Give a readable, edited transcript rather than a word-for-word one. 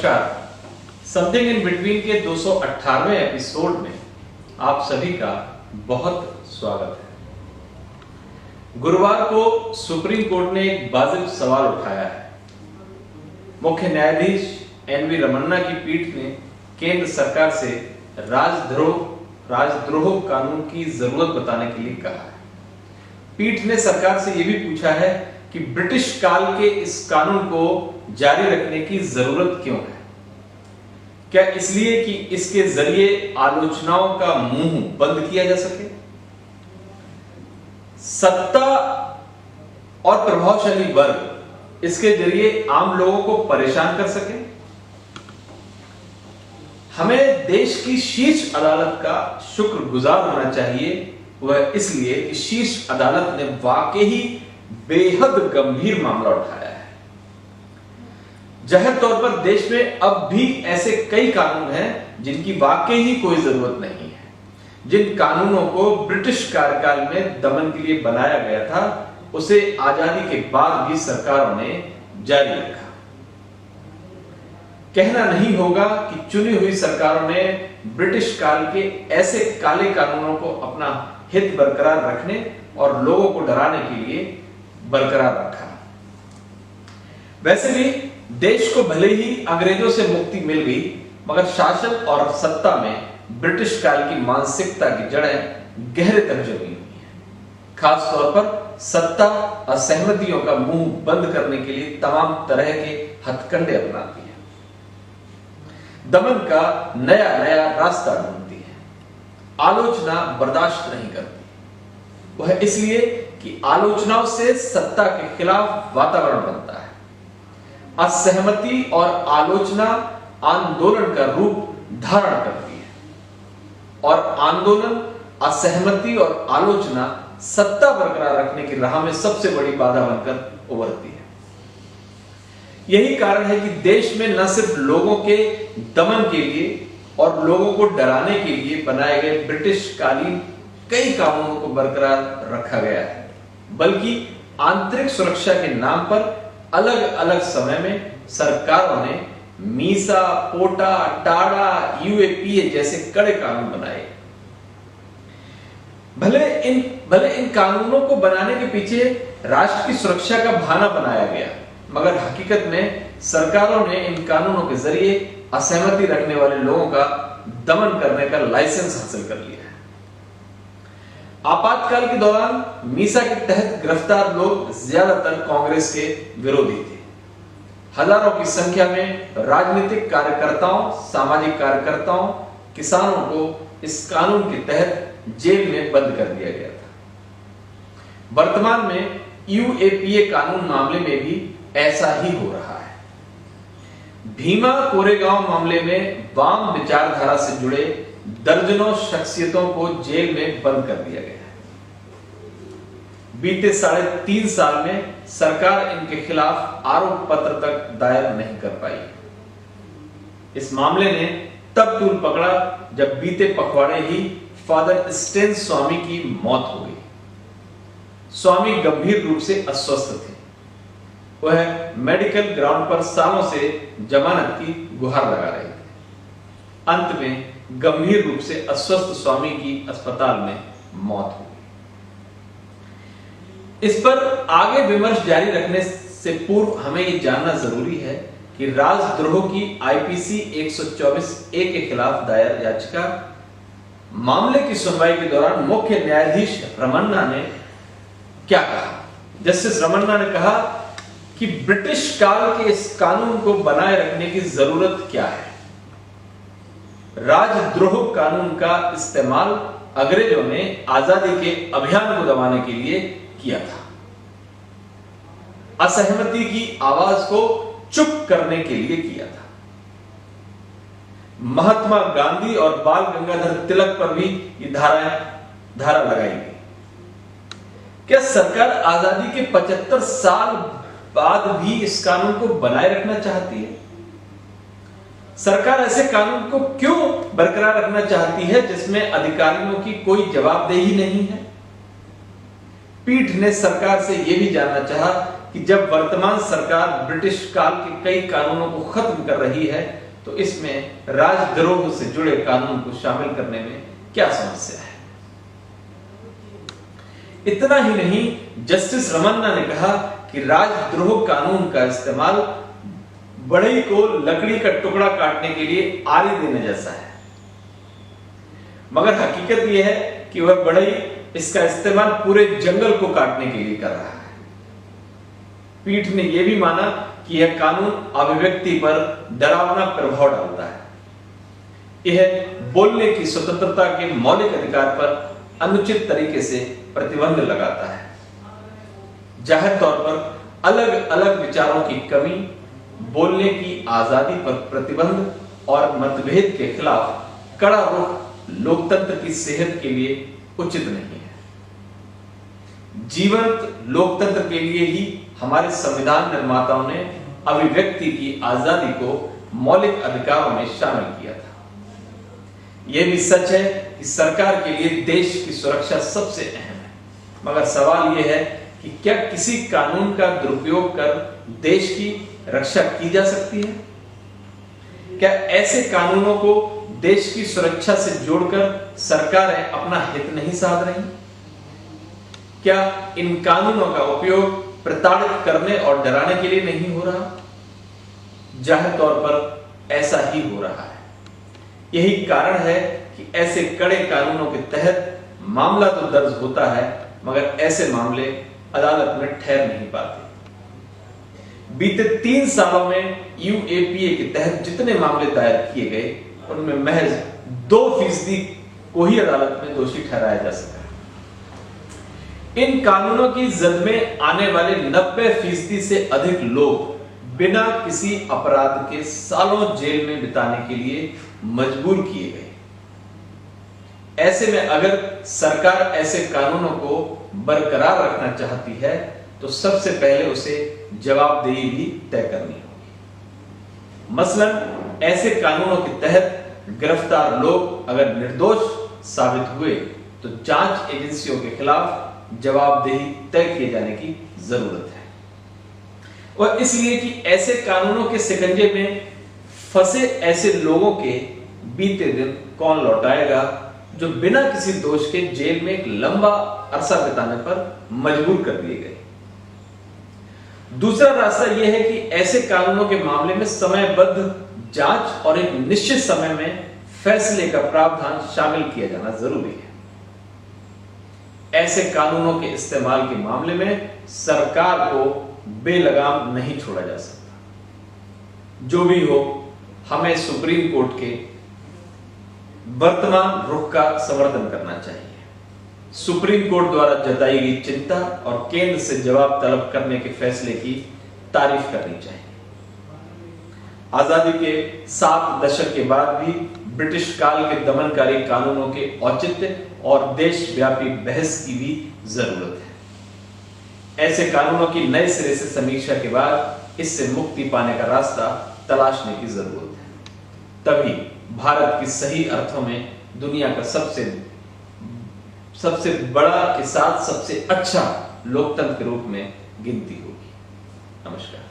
नमस्कार। Something in between के 218वें episode में आप सभी का बहुत स्वागत है। गुरुवार को सुप्रीम कोर्ट ने एक वाजिब सवाल उठाया है। मुख्य न्यायाधीश एनवी रमन्ना की पीठ ने केंद्र सरकार से राजद्रोह कानून की जरूरत बताने के लिए कहा है। पीठ ने सरकार से यह भी पूछा है कि ब्रिटिश काल के इस कानून को जारी रखने की जरूरत क्यों है। क्या इसलिए कि इसके जरिए आलोचनाओं का मुंह बंद किया जा सके, सत्ता और प्रभावशाली वर्ग इसके जरिए आम लोगों को परेशान कर सके। हमें देश की शीर्ष अदालत का शुक्रगुजार होना चाहिए, वह इसलिए कि शीर्ष अदालत ने वाकई बेहद गंभीर मामला उठाया है। जाहिर तौर पर देश में अब भी ऐसे कई कानून हैं जिनकी वाकई ही कोई जरूरत नहीं है। जिन कानूनों को ब्रिटिश कार्यकाल में दमन के लिए बनाया गया था, उसे आजादी के बाद भी सरकारों ने जारी रखा। कहना नहीं होगा कि चुनी हुई सरकारों ने ब्रिटिश काल के ऐसे काले कानूनों को अपना हित बरकरार रखने और लोगों को डराने के लिए बरकरार रखा। वैसे भी देश को भले ही अंग्रेजों से मुक्ति मिल गई, मगर शासन और सत्ता में ब्रिटिश काल की मानसिकता की जड़ें गहरे तक जमी हुई हैं। खास तौर पर सत्ता असहमतियों का मुंह बंद करने के लिए तमाम तरह के हथकंडे अपनाती है, दमन का नया नया रास्ता ढूंढती है, आलोचना बर्दाश्त नहीं करती। वह इसलिए कि आलोचनाओं से सत्ता के खिलाफ वातावरण बनता है। असहमति और आलोचना आंदोलन का रूप धारण करती है और आंदोलन, असहमति और आलोचना सत्ता बरकरार रखने की राह में सबसे बड़ी बाधा बनकर उभरती है। यही कारण है कि देश में न सिर्फ लोगों के दमन के लिए और लोगों को डराने के लिए बनाए गए ब्रिटिश कालीन कई कानूनों को बरकरार रखा गया है, बल्कि आंतरिक सुरक्षा के नाम पर अलग अलग समय में सरकारों ने मीसा, पोटा, टाड़ा, यूएपीए जैसे कड़े कानून बनाए। भले इन कानूनों को बनाने के पीछे राष्ट्र की सुरक्षा का बहाना बनाया गया, मगर हकीकत में सरकारों ने इन कानूनों के जरिए असहमति रखने वाले लोगों का दमन करने का लाइसेंस हासिल कर लिया है। आपातकाल के दौरान मीसा के तहत गिरफ्तार लोग ज्यादातर कांग्रेस के विरोधी थे। हजारों की संख्या में राजनीतिक कार्यकर्ताओं, सामाजिक कार्यकर्ताओं, किसानों को इस कानून के तहत जेल में बंद कर दिया गया था। वर्तमान में यूएपीए कानून मामले में भी ऐसा ही हो रहा है। भीमा कोरेगांव मामले में वाम विचारधारा से जुड़े दर्जनों शख्सियतों को जेल में बंद कर दिया गया है। बीते 3.5 साल में सरकार इनके खिलाफ आरोप पत्र तक दायर नहीं कर पाई। इस मामले ने तब तूल पकड़ा जब बीते पखवाड़े ही फादर स्टेन स्वामी की मौत हो गई। स्वामी गंभीर रूप से अस्वस्थ थे। वह मेडिकल ग्राउंड पर सालों से जमानत की गुहार लगा रहे थे। अंत में गंभीर रूप से अस्वस्थ स्वामी की अस्पताल में मौत हो गई। इस पर आगे विमर्श जारी रखने से पूर्व हमें यह जानना जरूरी है कि राजद्रोह की आईपीसी 124A के खिलाफ दायर याचिका मामले की सुनवाई के दौरान मुख्य न्यायाधीश रमन्ना ने क्या कहा। जस्टिस रमन्ना ने कहा कि ब्रिटिश काल के इस कानून को बनाए रखने की जरूरत क्या है। राजद्रोह कानून का इस्तेमाल अंग्रेजों ने आजादी के अभियान को दबाने के लिए किया था, असहमति की आवाज को चुप करने के लिए किया था। महात्मा गांधी और बाल गंगाधर तिलक पर भी ये धारा लगाई गई। क्या सरकार आजादी के 75 साल बाद भी इस कानून को बनाए रखना चाहती है? सरकार ऐसे कानून को क्यों बरकरार रखना चाहती है जिसमें अधिकारियों की कोई जवाबदेही नहीं है? पीठ ने सरकार से यह भी जानना चाहा कि जब वर्तमान सरकार ब्रिटिश काल के कई कानूनों को खत्म कर रही है तो इसमें राजद्रोह से जुड़े कानून को शामिल करने में क्या समस्या है। इतना ही नहीं, जस्टिस रमन्ना ने कहा कि राजद्रोह कानून का इस्तेमाल बढ़ई को लकड़ी का टुकड़ा काटने के लिए आरी देने जैसा है, मगर हकीकत यह है कि वह बढ़ई इसका इस्तेमाल पूरे जंगल को काटने के लिए कर रहा है। पीठ ने यह भी माना कि यह कानून अभिव्यक्ति पर डरावना प्रभाव डालता है। यह बोलने की स्वतंत्रता के मौलिक अधिकार पर अनुचित तरीके से प्रतिबंध लगाता है। जाहिर तौर पर अलग अलग विचारों की कमी, बोलने की आजादी पर प्रतिबंध और मतभेद के खिलाफ कड़ा रुख लोकतंत्र की सेहत के लिए उचित नहीं है। जीवंत लोकतंत्र के लिए ही हमारे संविधान निर्माताओं ने अभिव्यक्ति की आजादी को मौलिक अधिकारों में शामिल किया था। यह भी सच है कि सरकार के लिए देश की सुरक्षा सबसे अहम है, मगर सवाल यह है कि क्या किसी कानून का दुरुपयोग कर देश की रक्षा की जा सकती है? क्या ऐसे कानूनों को देश की सुरक्षा से जोड़कर सरकारें अपना हित नहीं साध रही? क्या इन कानूनों का उपयोग प्रताड़ित करने और डराने के लिए नहीं हो रहा? जाहिर तौर पर ऐसा ही हो रहा है। यही कारण है कि ऐसे कड़े कानूनों के तहत मामला तो दर्ज होता है, मगर ऐसे मामले अदालत में ठहर नहीं पाते। बीते 3 सालों में यूएपीए के तहत जितने मामले दायर किए गए, उनमें महज 2% को ही अदालत में दोषी ठहराया जा सका। इन कानूनों की जद में आने वाले 90% से अधिक लोग बिना किसी अपराध के सालों जेल में बिताने के लिए मजबूर किए गए। ऐसे में अगर सरकार ऐसे कानूनों को बरकरार रखना चाहती है तो सबसे पहले उसे जवाबदेही भी तय करनी होगी। मसलन ऐसे कानूनों के तहत गिरफ्तार लोग अगर निर्दोष साबित हुए तो जांच एजेंसियों के खिलाफ जवाबदेही तय किए जाने की जरूरत है। और इसलिए कि ऐसे कानूनों के शिकंजे में फंसे ऐसे लोगों के बीते दिन कौन लौटाएगा जो बिना किसी दोष के जेल में एक लंबा अरसा बिताने पर मजबूर कर दिए गए। दूसरा रास्ता यह है कि ऐसे कानूनों के मामले में समयबद्ध जांच और एक निश्चित समय में फैसले का प्रावधान शामिल किया जाना जरूरी है। ऐसे कानूनों के इस्तेमाल के मामले में सरकार को बेलगाम नहीं छोड़ा जा सकता। जो भी हो, हमें सुप्रीम कोर्ट के वर्तमान रुख का समर्थन करना चाहिए। सुप्रीम कोर्ट द्वारा जताई गई चिंता और केंद्र से जवाब तलब करने के फैसले की तारीफ करनी चाहिए। आजादी के 7 दशक के बाद भी ब्रिटिश काल के दमनकारी कानूनों के औचित्य और देशव्यापी बहस की भी जरूरत है। ऐसे कानूनों की नए सिरे से समीक्षा के बाद इससे मुक्ति पाने का रास्ता तलाशने की जरूरत है। तभी भारत की सही अर्थों में दुनिया का सबसे बड़ा के साथ सबसे अच्छा लोकतंत्र के रूप में गिनती होगी। नमस्कार।